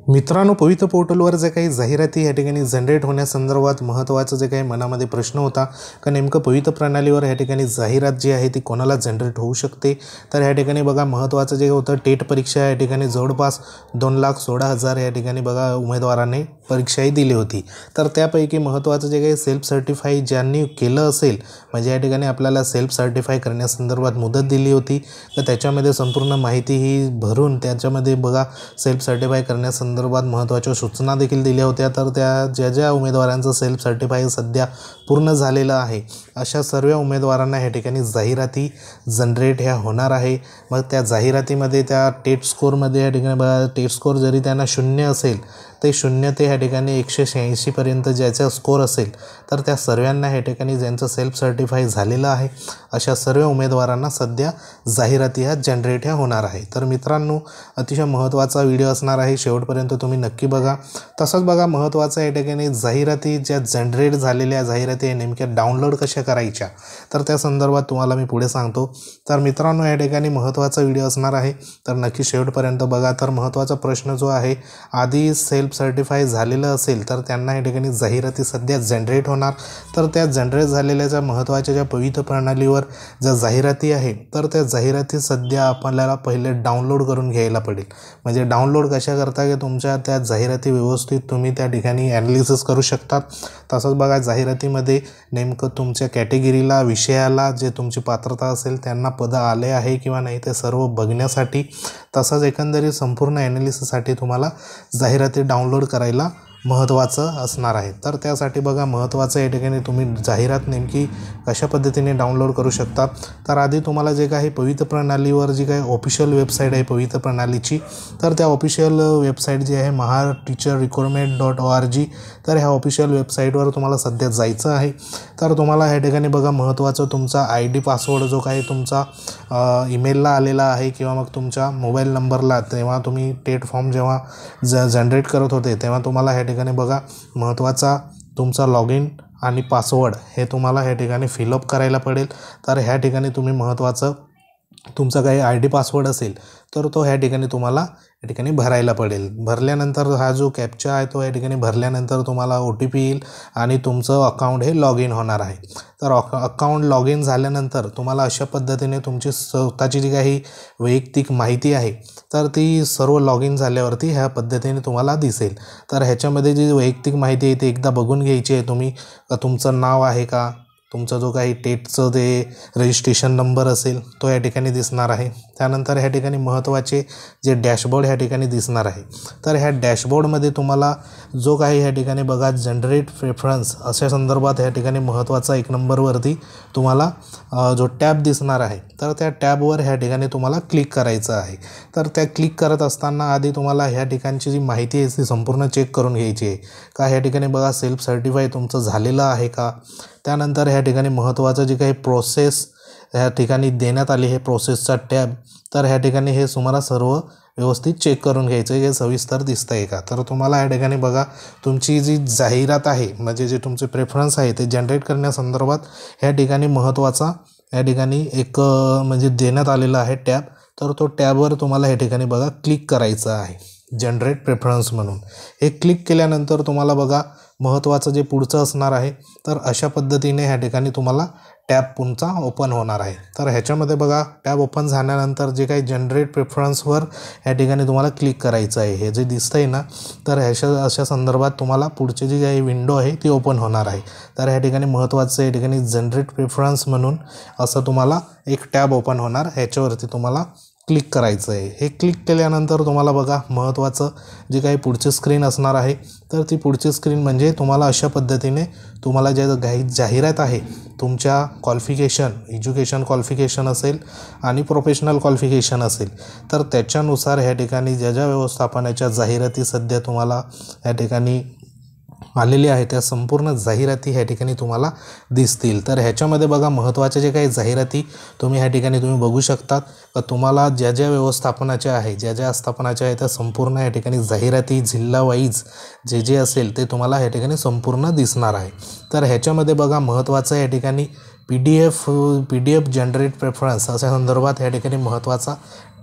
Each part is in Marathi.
मित्रांनो, पवित्र पोर्टलवर जे काही जाहिराती या ठिकाणी जनरेट होण्यासंदर्भात महत्त्वाचं जे काही मनामध्ये प्रश्न होता का नेमकं पवित्र प्रणालीवर या ठिकाणी जाहिरात जी आहे ती कोणाला जनरेट होऊ शकते। तर या ठिकाणी बघा महत्त्वाचं जे होतं टेट परीक्षा या ठिकाणी जवळपास 2,16,000 या ठिकाणी बघा उमेदवारांनी परीक्षाही दिली होती। तर त्यापैकी महत्त्वाचं जे काही सेल्फ सर्टिफाई ज्यांनी केलं असेल म्हणजे या ठिकाणी आपल्याला सेल्फ सर्टिफाई करण्यासंदर्भात मुदत दिली होती तर त्याच्यामध्ये संपूर्ण माहिती ही भरून त्याच्यामध्ये बघा सेल्फ सर्टिफाई करण्यासंदर्भात महत्त्वाच्या सूचना देखील दिल्या होत्या। तर त्या ज्या उमेदवारांचं सेल्फ सर्टिफाई सध्या पूर्ण झालेलं आहे अशा सर्व उमेदवारांना या ठिकाणी जाहिराती जनरेट ह्या होणार आहे। मग त्या जाहिरातीमध्ये त्या टेट स्कोरमध्ये या ठिकाणी बघा टेट स्कोर जरी त्यांना 0 असेल ते 0 ते या ठिकाणी 186 पर्यंत ज्याचा स्कोर असेल तर त्या सर्वांना या ठिकाणी ज्यांचं सेल्फ सर्टिफाई झालेलं आहे अशा सर्व उमेदवारांना सध्या जाहिराती ह्या जनरेट ह्या होणार आहे। तर मित्रांनो, अतिशय महत्त्वाचा व्हिडिओ असणार आहे, शेवटपर्यंत तुम्ही नक्की बघा। तसंच बघा महत्त्वाचं या ठिकाणी जाहिराती ज्या जनरेट झालेल्या जाहिराती नेमक्या डाउनलोड कशा करायच्या तर त्या संदर्भात तुम्हाला मी पुढे सांगतो। तर मित्रांनो, या ठिकाणी महत्त्वाचा व्हिडिओ असणार आहे तर नक्की शेवटपर्यंत बघा। तर महत्त्वाचा प्रश्न जो आहे, आधी सेल्फ सर्टिफाई झालेलं असेल तर त्यांना या ठिकाणी जाहिराती सध्या जनरेट होणार। तर त्या जनरेट झालेल्या ज्या महत्त्वाच्या ज्या पवित्र प्रणालीवर ज्या जाहिराती आहे तर त्या जाहिराती सध्या आपल्याला पहिले डाउनलोड करून घ्यायला पडेल। म्हणजे डाउनलोड कशा करता की तुमच्या त्या जाहिराती व्यवस्थित तुम्ही त्या ठिकाणी ॲनालिसिस करू शकतात। तसंच बघा जाहिरातीमध्ये नेमकं तुमच्या कॅटेगरीला विषयाला जे तुमची पात्रता असेल त्यांना पद आले आहे किंवा नाही ते सर्व बघण्यासाठी तसंच एकंदरीत संपूर्ण ॲनालिसिससाठी तुम्हाला जाहिराती डाउनलोड करायला महत्त्वाचं असणार आहे। तर त्यासाठी बघा महत्त्वाचं या ठिकाणी तुम्ही जाहिरात नेमकी कशा पद्धतीने डाउनलोड करू शकता। तर आधी तुम्हाला जे काही पवित्र प्रणालीवर जी काही ऑफिशियल वेबसाईट आहे पवित्र प्रणालीची तर त्या ऑफिशियल वेबसाईट जी आहे maharteacherrecruitment.org तर ह्या ऑफिशियल वेबसाईटवर तुम्हाला सध्या जायचं आहे। तर तुम्हाला ह्या ठिकाणी बघा महत्त्वाचं तुमचा ID पासवर्ड जो काही तुमचा ईमेलला आलेला आहे किंवा मग तुमच्या मोबाईल नंबरला तेव्हा तुम्ही टेट फॉर्म जेव्हा जनरेट करत होते तेव्हा तुम्हाला ह्या ठिकाणी बघा महत्त्वाचा तुमचा लॉग इन आणि पासवर्ड हे तुम्हाला ह्या ठिकाणी फिलअप करायला पडेल। तर ह्या ठिकाणी तुम्ही महत्त्वाचं तुमचा काही ID पासवर्ड असेल तर तो ह्या ठिकाणी तुम्हाला या ठिकाणी भरायला पडेल। भरल्यानंतर हा जो कॅप्चा आहे तो या ठिकाणी भरल्यानंतर तुम्हाला OTP येईल आणि तुमचं अकाउंट हे लॉग इन होणार आहे। तर अकाउंट लॉग इन झाल्यानंतर तुम्हाला अशा पद्धतीने तुमची स्वतःची जी काही वैयक्तिक माहिती आहे तर ती सर्व लॉग इन झाल्यावरती ह्या पद्धतीने तुम्हाला दिसेल। तर ह्याच्यामध्ये जी वैयक्तिक माहिती आहे ती एकदा बघून घ्यायची आहे तुम्ही। तुमचं नाव आहे का, तुमचा जो काही टेटचं ते रजिस्ट्रेशन नंबर असेल तो या ठिकाणी दिसणार आहे। त्यानंतर ह्या ठिकाणी महत्त्वाचे जे डॅशबोर्ड ह्या ठिकाणी दिसणार आहे तर ह्या डॅशबोर्डमध्ये तुम्हाला जो काही ह्या ठिकाणी बघा जनरेट प्रेफरन्स अशा संदर्भात ह्या ठिकाणी महत्त्वाचा 1 नंबरवरती तुम्हाला जो टॅब दिसणार आहे तर त्या टॅबवर ह्या ठिकाणी तुम्हाला क्लिक करायचं आहे। तर त्या क्लिक करत असताना आधी तुम्हाला ह्या ठिकाणची जी माहिती आहे ती संपूर्ण चेक करून घ्यायची आहे का ह्या ठिकाणी बघा सेल्फ सर्टिफाई तुमचं झालेलं आहे का। त्यानंतर ह्या ठिकाणी महत्त्वाचं जे काही प्रोसेस ह्या ठिकाणी देण्यात आली आहे प्रोसेसचा टॅब तर ह्या ठिकाणी हे तुम्हाला सर्व व्यवस्थित चेक करून घ्यायचं आहे, हे सविस्तर दिसतं आहे का। तर तुम्हाला या ठिकाणी बघा तुमची जी जाहिरात आहे म्हणजे जे तुमचे प्रेफरन्स आहे ते जनरेट करण्यासंदर्भात ह्या ठिकाणी महत्त्वाचा या ठिकाणी एक म्हणजे देण्यात आलेला आहे टॅब। तर तो टॅबवर तुम्हाला या ठिकाणी बघा क्लिक करायचं आहे जनरेट प्रेफरन्स म्हणून। हे क्लिक केल्यानंतर तुम्हाला बघा महत्त्वाचं जे पुढचं असणार आहे तर अशा पद्धतीने ह्या ठिकाणी तुम्हाला टॅब तुमचा ओपन होणार आहे। तर ह्याच्यामध्ये बघा टॅब ओपन झाल्यानंतर जे काही जनरेट प्रेफरन्सवर ह्या ठिकाणी तुम्हाला क्लिक करायचं आहे। हे जे दिसतंय ना तर अशा संदर्भात तुम्हाला पुढची जी काही विंडो आहे ती ओपन होणार आहे। तर ह्या ठिकाणी महत्त्वाचं या ठिकाणी जनरेट प्रेफरन्स म्हणून असं तुम्हाला एक टॅब ओपन होणार, ह्याच्यावरती तुम्हाला क्लिक करायचं आहे। हे क्लिक केल्यानंतर तुम्हाला बघा महत्त्वाचं जे काही पुढची स्क्रीन असणार आहे तर ती पुढची स्क्रीन म्हणजे तुम्हाला अशा पद्धतीने तुम्हाला ज्या काही जाहिरात आहे तुमच्या क्वालिफिकेशन एज्युकेशन क्वालिफिकेशन असेल आणि प्रोफेशनल क्वालिफिकेशन असेल तर त्याच्यानुसार ह्या ठिकाणी ज्या व्यवस्थापनाच्या जाहिराती सध्या तुम्हाला या ठिकाणी आलेली आहे त्या संपूर्ण जाहिराती ह्या ठिकाणी तुम्हाला दिसतील। तर ह्याच्यामध्ये बघा महत्त्वाचे जे काही जाहिराती तुम्ही ह्या ठिकाणी तुम्ही बघू शकतात का तुम्हाला ज्या व्यवस्थापनाच्या आहे ज्या आस्थापनाच्या आहे त्या संपूर्ण या ठिकाणी जाहिराती जिल्हा वाईज जे असेल ते तुम्हाला ह्या ठिकाणी संपूर्ण दिसणार आहे। तर ह्याच्यामध्ये बघा महत्त्वाचं या ठिकाणी PDF जनरेट प्रेफरन्स अशा संदर्भात ह्या ठिकाणी महत्त्वाचा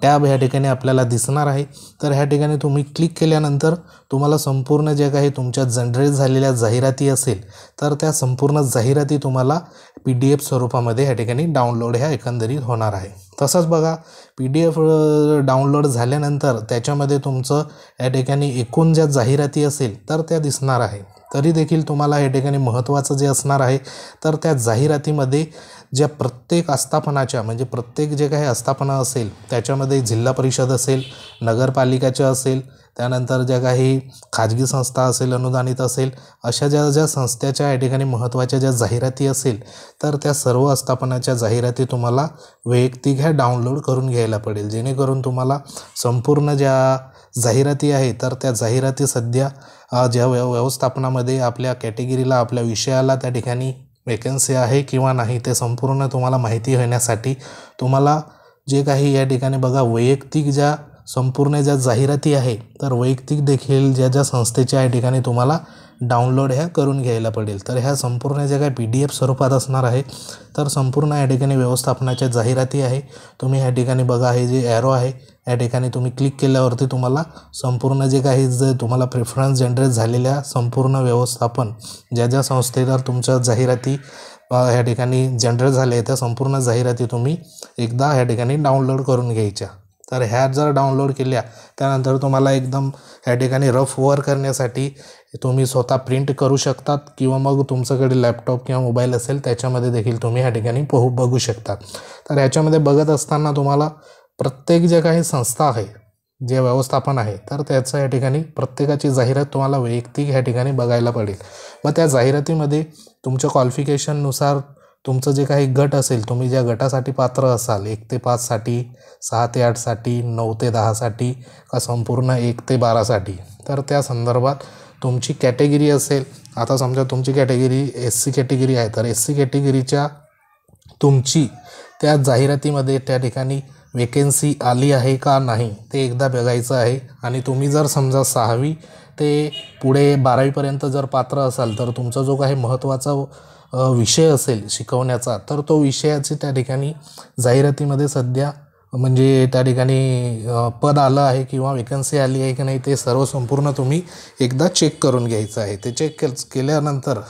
टॅब ह्या ठिकाणी आपल्याला दिसणार आहे। तर ह्या ठिकाणी तुम्ही क्लिक केल्यानंतर तुम्हाला संपूर्ण जे काही तुमच्या जनरेट झालेल्या जाहिराती असेल तर त्या संपूर्ण जाहिराती तुम्हाला PDF स्वरूपामध्ये ह्या ठिकाणी डाउनलोड ह्या एकंदरीत होणार आहे। तसंच बघा PDF डाउनलोड झाल्यानंतर त्याच्यामध्ये तुमचं या ठिकाणी एकूण ज्या जाहिराती असेल तर त्या दिसणार आहे। तरी देखील तुम्हाला या ठिकाणी महत्त्वाचं जे असणार आहे तर त्या जाहिरातीमध्ये ज्या प्रत्येक आस्थापनाच्या म्हणजे प्रत्येक जे काही आस्थापना असेल त्याच्यामध्ये जिल्हा परिषद असेल, नगरपालिकाच्या असेल, त्यानंतर ज्या काही खाजगी संस्था असेल, अनुदानित असेल, अशा ज्या संस्थेच्या या ठिकाणी महत्त्वाच्या ज्या जाहिराती असेल तर त्या सर्व आस्थापनाच्या जाहिराती तुम्हाला वैयक्तिक ह्या डाउनलोड करून घ्यायला पडेल, जेणेकरून तुम्हाला संपूर्ण ज्या जाहिराती आहे तर त्या जाहिराती सध्या ज्या व्यवस्थापनामध्ये आपल्या कॅटेगरीला आपल्या विषयाला त्या ठिकाणी वेकन्सी आहे किंवा नाही ते संपूर्ण तुम्हाला माहिती होण्यासाठी तुम्हाला जे काही या ठिकाणी बघा वैयक्तिक ज्या संपूर्ण ज्या जाहिराती आहे तर वैयक्तिक देखील ज्या संस्थेच्या या ठिकाणी तुम्हाला डाउनलोड ह्या करून घ्यायला पडेल। तर ह्या संपूर्ण ज्या काही PDF स्वरूपात असणार आहे तर संपूर्ण या ठिकाणी व्यवस्थापनाच्या जाहिराती आहे। तुम्ही या ठिकाणी बघा हे जे ॲरो आहे या ठिकाणी तुम्ही क्लिक केल्यावरती तुम्हाला संपूर्ण जे काही तुम्हाला प्रेफरन्स जनरेट झालेल्या संपूर्ण व्यवस्थापन ज्या संस्थेवर तुमच्या जाहिराती या ठिकाणी जनरेट झाले त्या संपूर्ण जाहिराती तुम्ही एकदा या ठिकाणी डाउनलोड करून घ्यायच्या। तर ह्या जर डाउनलोड केल्या त्यानंतर तुम्हाला एकदम या ठिकाणी रफ ओव्हर करण्यासाठी तुम्ही स्वतः प्रिंट करू शकतात किंवा मग तुमच्याकडे लॅपटॉप किंवा मोबाईल असेल त्याच्यामध्ये देखील तुम्ही या ठिकाणी बघू शकता। तर याच्यामध्ये बघत असताना तुम्हाला प्रत्येक जे काही संस्था आहे जे व्यवस्थापन आहे तर त्याचं या ठिकाणी प्रत्येकाची जाहिरात तुम्हाला वैयक्तिक या ठिकाणी बघायला पडेल। मग त्या जाहिरातीमध्ये तुमच्या क्वालिफिकेशननुसार तुमचं जे काही गट असेल तुम्ही ज्या गटासाठी पात्र असाल 1 ते 5 साठी, 6 ते 8 साठी, 9 ते 10 साठी का संपूर्ण 1 ते 12 साठी तर त्या संदर्भात तुमची कॅटेगरी असेल। आता समजा तुमची कॅटेगरी SC कॅटेगरी आहे तर SC कॅटेगरीच्या तुमची त्या जाहिरातीमध्ये त्या ठिकाणी वेकेन्सी आली आहे का नाही ते एकदा बघायचं आहे। आणि तुम्ही जर समजा 6वी ते पुढे 12वीपर्यंत जर पात्र असाल तर तुमचा जो काही महत्त्वाचा विषय असेल शिकवण्याचा तर तो विषयाची त्या ठिकाणी जाहिरातीमध्ये सध्या म्हणजे त्या ठिकाणी पद आलं आहे किंवा वेकन्सी आली आहे की नाही ते सर्व संपूर्ण तुम्ही एकदा चेक करून घ्यायचं आहे। ते चेक केल्यानंतर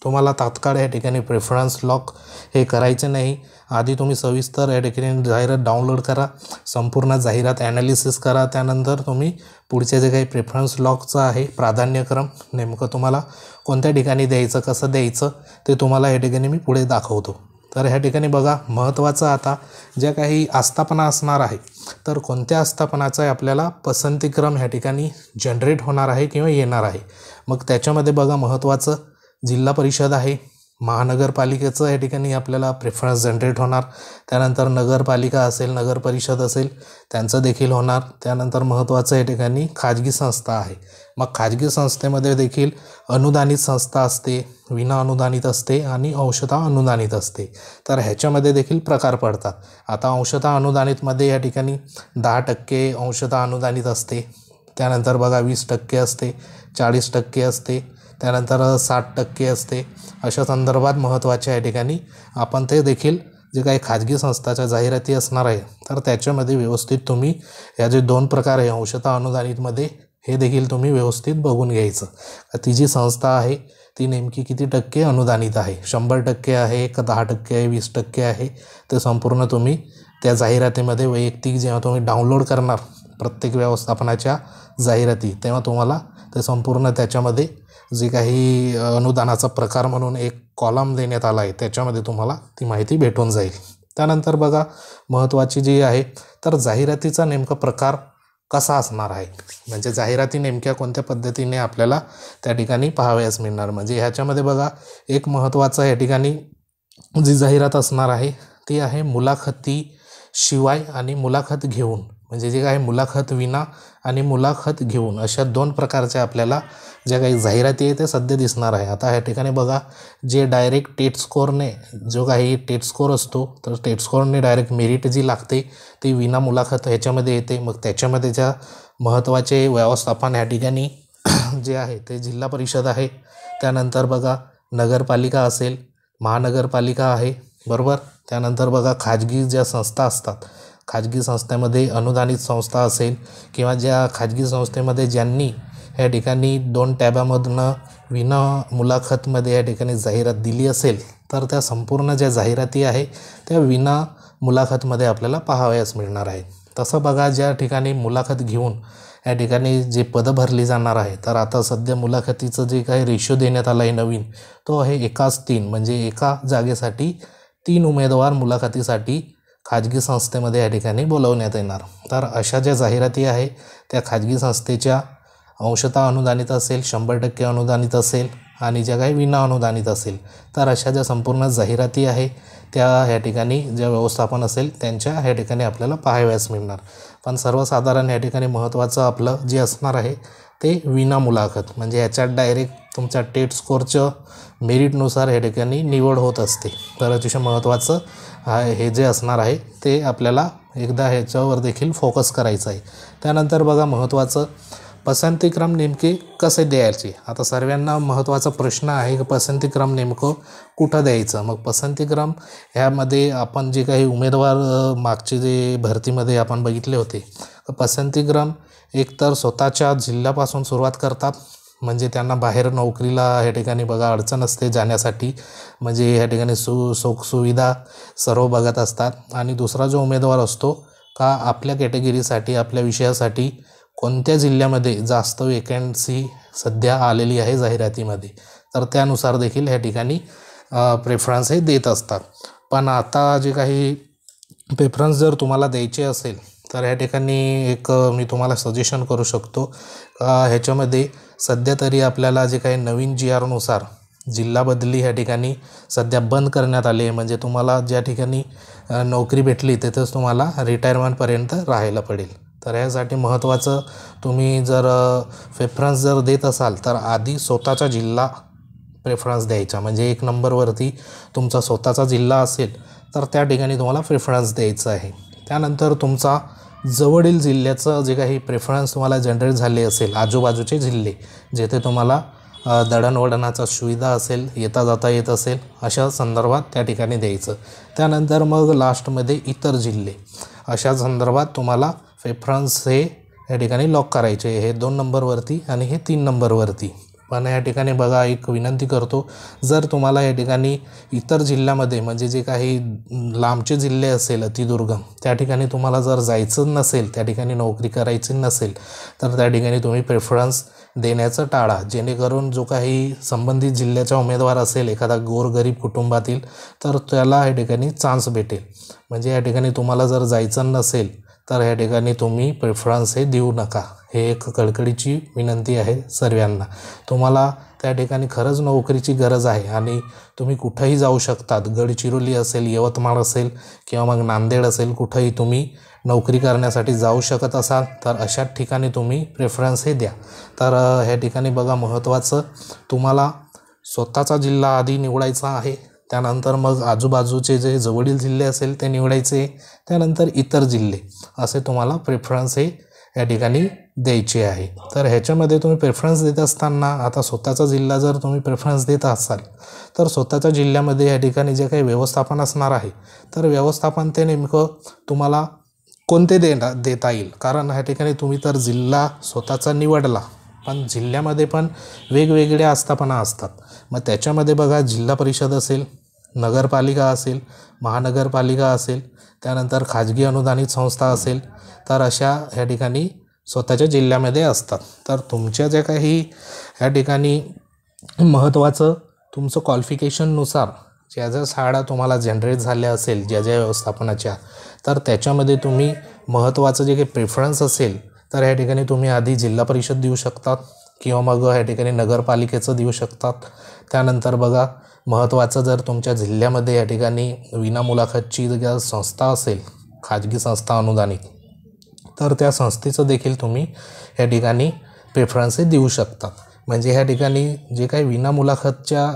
तुम्हाला तात्काळ या ठिकाणी प्रेफरन्स लॉक हे करायचे नाही। आधी तुम्ही सविस्तर या ठिकाणी जाहिरात डाउनलोड करा, संपूर्ण जाहिरात ॲनालिसिस करा, त्यानंतर तुम्ही पुढचे जे काही प्रेफरन्स लॉकचं आहे प्राधान्यक्रम नेमकं तुम्हाला कोणत्या ठिकाणी द्यायचं कसं द्यायचं ते तुम्हाला या ठिकाणी मी पुढे दाखवतो। तर ह्या ठिकाणी बघा महत्त्वाचं आता ज्या काही आस्थापना असणार आहे तर कोणत्या आस्थापनाचा आपल्याला पसंतीक्रम ह्या ठिकाणी जनरेट होणार आहे किंवा येणार आहे। मग त्याच्यामध्ये बघा महत्त्वाचं जिल्हा परिषद आहे, महानगरपालिकेचं या ठिकाणी आपल्याला प्रेफरन्स जनरेट होणार, त्यानंतर नगरपालिका असेल, नगर परिषद असेल त्यांचं देखील होणार, त्यानंतर महत्त्वाचं या ठिकाणी खाजगी संस्था आहे। मग खाजगी संस्थेमध्ये देखील अनुदानित संस्था असते, विना अनुदानित असते आणि अंशतः अनुदानित असते। तर ह्याच्यामध्ये देखील प्रकार पडतात। आता अंशतः अनुदानितमध्ये या ठिकाणी 10% अंशतः अनुदानित असते, त्यानंतर बघा 20% असते, 40% असते, त्यानंतर 60% असते। अशा संदर्भात महत्त्वाच्या या ठिकाणी आपण ते देखील जे काही खाजगी संस्थाच्या जाहिराती असणार आहे तर त्याच्यामध्ये व्यवस्थित तुम्ही या जे 2 प्रकार आहे अंशतः अनुदानितमध्ये हे देखील तुम्ही व्यवस्थित बघून घ्यायचं। ती जी संस्था आहे ती नेमकी किती टक्के अनुदानित आहे, 100% आहे का 10% आहे, 20% आहे, ते संपूर्ण तुम्ही त्या जाहिरातीमध्ये वैयक्तिक जेव्हा तुम्ही डाउनलोड करणार प्रत्येक व्यवस्थापनाच्या जाहिराती तेव्हा तुम्हाला ते संपूर्ण त्याच्यामध्ये जे काही अनुदानाचा प्रकार म्हणून एक कॉलम देण्यात आला आहे त्याच्यामध्ये तुम्हाला ती माहिती भेटून जाईल। त्यानंतर बघा महत्त्वाची जी आहे तर जाहिरातीचा नेमका प्रकार कसा असणार आहे, म्हणजे जाहिराती नेमक्या कोणत्या पद्धतीने आपल्याला त्या ठिकाणी पाहाव्यास मिळणार। म्हणजे ह्याच्यामध्ये बघा एक महत्त्वाचं या ठिकाणी जी जाहिरात असणार आहे ती आहे मुलाखती शिवाय आणि मुलाखत घेऊन, म्हणजे जे काही मुलाखत विना आणि मुलाखत घेऊन अशा 2 प्रकारच्या आपल्याला ज्या काही जाहिराती आहे ते सध्या दिसणार आहे। आता ह्या ठिकाणी बघा जे डायरेक्ट टेट स्कोरने जो काही टेट स्कोर असतो तर टेट स्कोरने डायरेक्ट मेरिट जी लागते ती विना मुलाखत ह्याच्यामध्ये येते। मग त्याच्यामध्ये ज्या महत्त्वाचे व्यवस्थापन ह्या ठिकाणी जे आहे ते जिल्हा परिषद आहे, त्यानंतर बघा नगरपालिका असेल, महानगरपालिका आहे, बरोबर. त्यानंतर बघा खाजगी ज्या संस्था असतात, खाजगी संस्थेमध्ये अनुदानित संस्था असेल किंवा ज्या खाजगी संस्थेमध्ये ज्यांनी या ठिकाणी 2 टॅबामधनं विना मुलाखतमध्ये या ठिकाणी जाहिरात दिली असेल, तर त्या संपूर्ण ज्या जाहिराती आहे त्या विना मुलाखतमध्ये आपल्याला पाहावयास मिळणार आहे. तसं बघा, ज्या ठिकाणी मुलाखत घेऊन या ठिकाणी जे पदं भरली जाणार आहे, तर आता सध्या मुलाखतीचं जे काही रेशो देण्यात आला आहे नवीन, तो आहे 1:3. म्हणजे एका जागेसाठी 3 उमेदवार मुलाखतीसाठी खाजगी संस्थेमध्ये या ठिकाणी बोलवण्यात येणार. तर अशा ज्या जाहिराती आहे त्या खाजगी संस्थेच्या अंशतः अनुदानित असेल, 100% अनुदानित असेल आणि ज्या काही विना अनुदानित असेल, तर अशा ज्या संपूर्ण जाहिराती आहे त्या ह्या ठिकाणी ज्या व्यवस्थापन असेल त्यांच्या ह्या ठिकाणी आपल्याला पाहावयास मिळणार. पण सर्वसाधारण या ठिकाणी महत्त्वाचं आपलं जे असणार आहे ते विना मुलाखत. म्हणजे ह्याच्यात डायरेक्ट तुमच्या टेट स्कोरचं मेरिटनुसार या ठिकाणी निवड होत असते. तर अतिशय महत्त्वाचं हे जे असणार आहे ते आपल्याला एकदा ह्याच्यावर देखील फोकस करायचं आहे. त्यानंतर बघा, महत्त्वाचं पसंतीक्रम नेमके कसे द्यायचे. आता सर्वांना महत्त्वाचा प्रश्न आहे की पसंतीक्रम नेमकं कुठं द्यायचं. मग पसंतीक्रम ह्यामध्ये आपण जे काही उमेदवार मागचे जे भरतीमध्ये आपण बघितले होते, पसंतीक्रम एकतर स्वतःच्या जिल्ह्यापासून सुरुवात करतात. म्हणजे त्यांना बाहेर नोकरीला ह्या ठिकाणी बघा अडचण असते जाण्यासाठी, म्हणजे ह्या ठिकाणी सुखसुविधा सर्व बघत असतात. आणि दुसरा जो उमेदवार असतो का आपल्या कॅटेगरीसाठी, आपल्या विषयासाठी कोणत्या जिल्ह्यामध्ये जास्त वेकन्सी सध्या आलेली आहे जाहिरातीमध्ये, तर त्यानुसार देखील ह्या ठिकाणी प्रेफरन्स हे देत असतात. पण आता जे काही प्रेफरन्स जर तुम्हाला द्यायचे असेल तर ह्या ठिकाणी एक मी तुम्हाला सजेशन करू शकतो. ह्याच्यामध्ये सध्या तरी आपल्याला जे काही नवीन GRनुसार जिल्हा बदली ह्या ठिकाणी सध्या बंद करण्यात आली आहे. म्हणजे तुम्हाला ज्या ठिकाणी नोकरी भेटली तिथेच तुम्हाला रिटायरमेंटपर्यंत राहायला पडेल. तर ह्यासाठी महत्त्वाचं, तुम्ही जर प्रेफरन्स जर देत असाल तर आधी स्वतःचा जिल्हा प्रेफरन्स द्यायचा. म्हणजे 1 नंबरवरती तुमचा स्वतःचा जिल्हा असेल तर त्या ठिकाणी तुम्हाला प्रेफरन्स द्यायचं आहे. त्यानंतर तुमचा जवळील जिल्ह्याचं जे काही प्रेफरन्स तुम्हाला जनरेट झाले असेल, आजूबाजूचे जिल्हे जेथे तुम्हाला दळणवळणाचा सुविधा असेल, येता जाता येत असेल, अशा संदर्भात त्या ठिकाणी द्यायचं. त्यानंतर मग लास्टमध्ये इतर जिल्हे, अशा संदर्भात तुम्हाला प्रेफरन्स हे या ठिकाणी लॉक करायचे. हे 2 नंबरवरती आणि हे 3 नंबरवरती. पण या ठिकाणी बघा, एक विनंती करतो, जर तुम्हाला या ठिकाणी इतर जिल्ह्यामध्ये म्हणजे जे काही लांबचे जिल्हे असेल अतिदुर्गम, त्या ठिकाणी तुम्हाला जर जायचं नसेल, त्या ठिकाणी नोकरी करायची नसेल, तर त्या ठिकाणी तुम्ही प्रेफरन्स देण्याचं टाळा. जेणेकरून जो काही संबंधित जिल्ह्याचा उमेदवार असेल एखादा गोरगरीब कुटुंबातील, तर त्याला या ठिकाणी चान्स भेटेल. म्हणजे या ठिकाणी तुम्हाला जर जायचं नसेल तर या ठिकाणी तुम्ही प्रेफरन्स हे देऊ नका. हे एक कळकळीची विनंती आहे सर्वांना. तुम्हाला त्या ठिकाणी खरंच नोकरीची गरज आहे आणि तुम्ही कुठंही जाऊ शकतात. गडचिरोली असेल, यवतमाळ असेल किंवा मग नांदेड असेल, कुठंही तुम्ही नोकरी करण्यासाठी जाऊ शकत असाल तर अशा ठिकाणी तुम्ही प्रेफरन्स हे द्या. तर ह्या ठिकाणी बघा, महत्त्वाचं तुम्हाला स्वतःचा जिल्हा आधी निवडायचा आहे. त्यानंतर मग आजूबाजूचे जे जवळील जिल्हे असेल ते निवडायचे. त्यानंतर इतर जिल्हे, असे तुम्हाला प्रेफरन्स हे या ठिकाणी द्यायचे आहे. तर ह्याच्यामध्ये तुम्ही प्रेफरन्स देत असताना, आता स्वतःचा जिल्हा जर तुम्ही प्रेफरन्स देत असाल तर स्वतःच्या जिल्ह्यामध्ये या ठिकाणी जे काही व्यवस्थापन असणार आहे, तर व्यवस्थापन ते नेमकं तुम्हाला कोणते देता येईल. कारण ह्या ठिकाणी तुम्ही तर जिल्हा स्वतःचा निवडला, पण जिल्ह्यामध्ये पण वेगवेगळ्या आस्थापना असतात. मग त्याच्यामध्ये बघा, जिल्हा परिषद असेल, नगरपालिका असेल, महानगरपालिका असेल, त्यानंतर खाजगी अनुदानित संस्था असेल, तर अशा ह्या ठिकाणी स्वतःच्या जिल्ह्यामध्ये असतात. तर तुमच्या ज्या काही ह्या ठिकाणी महत्त्वाचं तुमचं क्वालिफिकेशननुसार ज्या ज्या शाळा तुम्हाला जनरेट झाल्या असेल ज्या ज्या व्यवस्थापनाच्या, तर त्याच्यामध्ये तुम्ही महत्त्वाचं जे काही प्रेफरन्स असेल तर ह्या ठिकाणी तुम्ही आधी जिल्हा परिषद देऊ शकतात किंवा मग ह्या ठिकाणी नगरपालिकेचं देऊ शकतात. त्यानंतर बघा, महत्त्वाचं जर तुमच्या जिल्ह्यामध्ये या ठिकाणी विनामुलाखतची ज्या संस्था असेल, खाजगी संस्था अनुदानित, तर त्या संस्थेचं देखील तुम्ही या ठिकाणी प्रेफरन्स देऊ शकतात. म्हणजे ह्या ठिकाणी जे काही विनामुलाखतच्या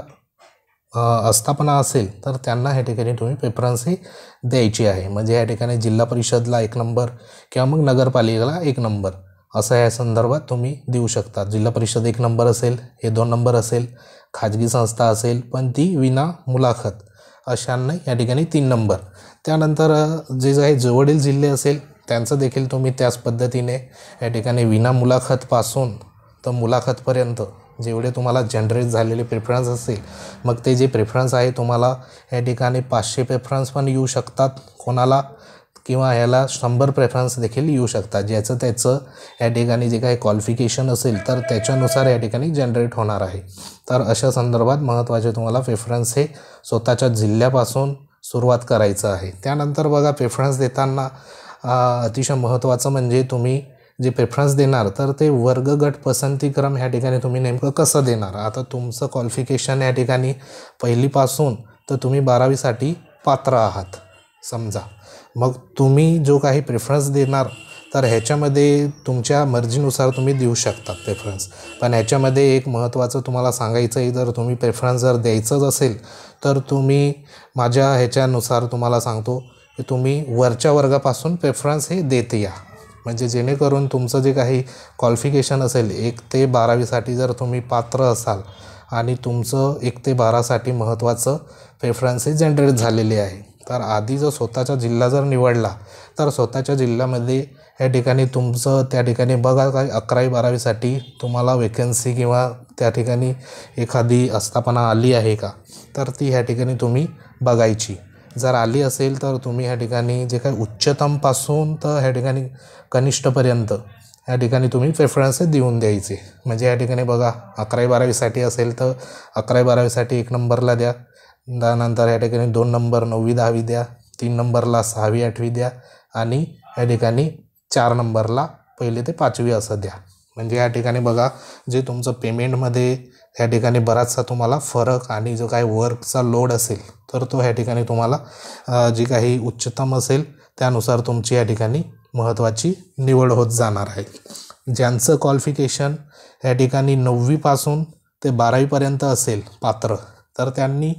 आस्थापना असेल तर त्यांना ह्या ठिकाणी तुम्ही प्रेफरन्स हे द्यायची आहे. म्हणजे ह्या ठिकाणी जिल्हा परिषदला 1 नंबर किंवा मग नगरपालिकेला 1 नंबर असं या संदर्भात तुम्ही देऊ शकता. जिल्हा परिषद 1 नंबर असेल, हे 2 नंबर असेल, खाजगी संस्था असेल पण ती विना मुलाखत, अशांना या ठिकाणी 3 नंबर. त्यानंतर जे काही जवळील जिल्हे असेल त्यांचं देखील तुम्ही त्याच पद्धतीने या ठिकाणी विना मुलाखतपासून तर मुलाखतपर्यंत जेवढे तुम्हाला जनरेट झालेले प्रेफरन्स असेल, मग ते जे प्रेफरन्स आहे तुम्हाला या ठिकाणी 500 प्रेफरन्स पण येऊ शकतात कोणाला, किंवा ह्याला 100 प्रेफरन्स देखील येऊ शकतात. ज्याचं त्याचं या ठिकाणी जे काही क्वालिफिकेशन असेल तर त्याच्यानुसार या ठिकाणी जनरेट होणार आहे. तर अशा संदर्भात महत्त्वाचे तुम्हाला प्रेफरन्स हे स्वतःच्या जिल्ह्यापासून सुरुवात करायचं आहे. त्यानंतर बघा, प्रेफरन्स देताना अतिशय महत्त्वाचं म्हणजे तुम्ही जे प्रेफरन्स देणार तर ते वर्ग गट पसंतीक्रम ह्या ठिकाणी तुम्ही नेमकं कसं देणार. आता तुमचं क्वालिफिकेशन या ठिकाणी पहिलीपासून तर तुम्ही 12वीसाठी पात्र आहात समजा, मग तुम्ही जो काही प्रेफरन्स देणार तर ह्याच्यामध्ये तुमच्या मर्जीनुसार तुम्ही देऊ शकता प्रेफरन्स. पण ह्याच्यामध्ये एक महत्त्वाचं तुम्हाला सांगायचं आहे, जर तुम्ही प्रेफरन्स जर द्यायचंच असेल तर तुम्ही माझ्या ह्याच्यानुसार तुम्हाला सांगतो की तुम्ही वरच्या वर्गापासून प्रेफरन्स हे देत या, म्हणजे जेणेकरून तुमचं जे काही क्वालिफिकेशन असेल 1 ते 12वीसाठी जर तुम्ही पात्र असाल आणि तुमचं 1 ते 12साठी महत्त्वाचं प्रेफरन्स हे जनरेट झालेले आहे, तर आधी जर स्वतःचा जिल्हा जर निवडला तर स्वतःच्या जिल्ह्यामध्ये या ठिकाणी तुमचं त्या ठिकाणी बघा काय 11वी-12वीसाठी तुम्हाला वेकन्सी किंवा त्या ठिकाणी एखादी आस्थापना आली आहे का, तर ती ह्या ठिकाणी तुम्ही बघायची. जर आली असेल तर तुम्ही ह्या ठिकाणी जे काही उच्चतमपासून तर ह्या ठिकाणी कनिष्ठपर्यंत या ठिकाणी तुम्ही प्रेफरन्स देऊन द्यायचे. म्हणजे या ठिकाणी बघा 11वी-12वीसाठी असेल तर 11वी-12वीसाठी 1 नंबरला द्या, त्यानंतर या ठिकाणी 2 नंबर 9वी-10वी द्या, 3 नंबरला 6वी-8वी द्या आणि या ठिकाणी 4 नंबरला 1ली ते 5वी असं द्या. म्हणजे या ठिकाणी बघा, जे तुमचं पेमेंटमध्ये ह्या ठिकाणी बराचसा तुम्हाला फरक आणि जो काही वर्कचा लोड असेल तर तो ह्या ठिकाणी तुम्हाला जी काही उच्चतम असेल त्यानुसार तुमची या ठिकाणी महत्त्वाची निवड होत जाणार आहे. ज्यांचं क्वालिफिकेशन या ठिकाणी 9वीपासून ते 12वीपर्यंत असेल पात्र, तर त्यांनी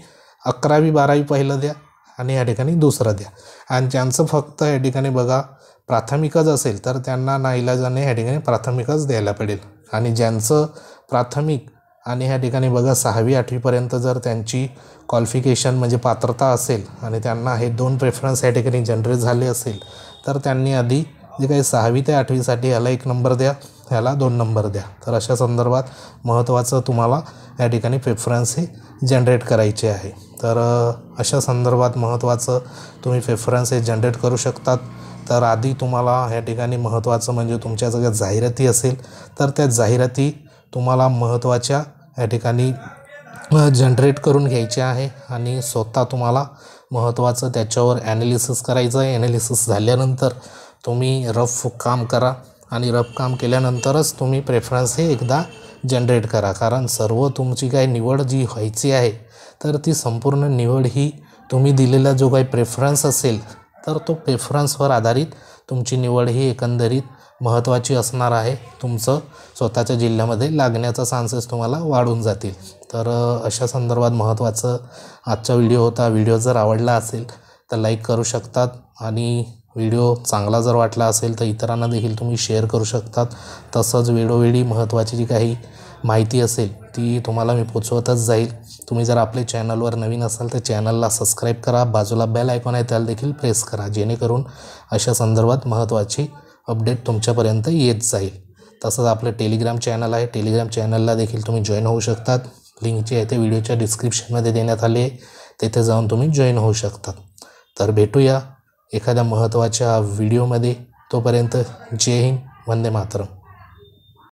11वी-12वी पहिलं द्या आणि या ठिकाणी दुसरं द्या. आणि ज्यांचं फक्त या ठिकाणी बघा प्राथमिकच असेल तर त्यांना नाईलाजाने या ठिकाणी प्राथमिकच द्यायला पडेल. आणि ज्यांचं प्राथमिक आणि ह्या ठिकाणी बघा 6वी-8वीपर्यंत जर त्यांची क्वालिफिकेशन म्हणजे पात्रता असेल आणि त्यांना हे 2 प्रेफरन्स या ठिकाणी जनरेट झाले असेल तर त्यांनी आधी जे काही 6वी ते 8वीसाठी ह्याला 1 नंबर द्या, ह्याला 2 नंबर द्या. तर अशा संदर्भात महत्त्वाचं तुम्हाला या ठिकाणी प्रेफरन्स हे जनरेट करायचे आहे. तर अशा संदर्भात महत्त्वाचं तुम्ही प्रेफरन्स हे जनरेट करू शकतात. तर आधी तुम्हाला या ठिकाणी महत्त्वाचं म्हणजे तुमच्या सगळ्या जाहिराती असेल तर त्या जाहिराती तुम्हाला महत्त्वाच्या या ठिकाणी जनरेट करून घ्यायचे आहे आणि स्वतः तुम्हाला महत्त्वाचं त्याच्यावर ॲनालिसिस करायचं आहे. ॲनालिसिस झाल्यानंतर तुम्ही रफ काम करा आणि रफ काम केल्यानंतरच तुम्ही प्रेफरन्स हे एकदा जनरेट करा. कारण सर्व तुमची काही निवड जी व्हायची आहे तर ती संपूर्ण निवड ही तुम्ही दिलेला जो काही प्रेफरन्स असेल तर तो प्रेफरन्सवर आधारित तुमची निवड ही एकंदरीत महत्त्वाची असणार आहे. तुमचं स्वतःच्या जिल्ह्यामध्ये लागण्याचा चान्सेस तुम्हाला वाढून जातील. तर अशा संदर्भात महत्त्वाचं आजचा व्हिडिओ होता. व्हिडिओ जर आवडला असेल तर लाईक करू शकतात आणि व्हिडिओ चांगला जर वाटला असेल तर इतरांना देखील तुम्ही शेअर करू शकतात. तसंच वेळोवेळी महत्त्वाची जी काही माहिती असेल ती तुम्हाला मी पोचवतच जाईल. तुम्ही जर आपल्या चॅनलवर नवीन असाल तर चॅनलला सबस्क्राईब करा, बाजूला बेल आयकॉन आहे त्याला देखील प्रेस करा, जेणेकरून अशा संदर्भात महत्त्वाची अपडेट तुमच्यापर्यंत येत जाईल. तसंच आपलं टेलिग्राम चॅनल आहे, टेलिग्राम चॅनलला देखील तुम्ही जॉईन होऊ शकतात. लिंक जी आहे ते व्हिडिओच्या डिस्क्रिप्शनमध्ये देण्यात आली आहे, तेथे जाऊन तुम्ही जॉईन होऊ शकतात. तर भेटूया एखाद्या महत्त्वाच्या व्हिडिओमध्ये. तोपर्यंत जय हिंद, वंदे मातरम.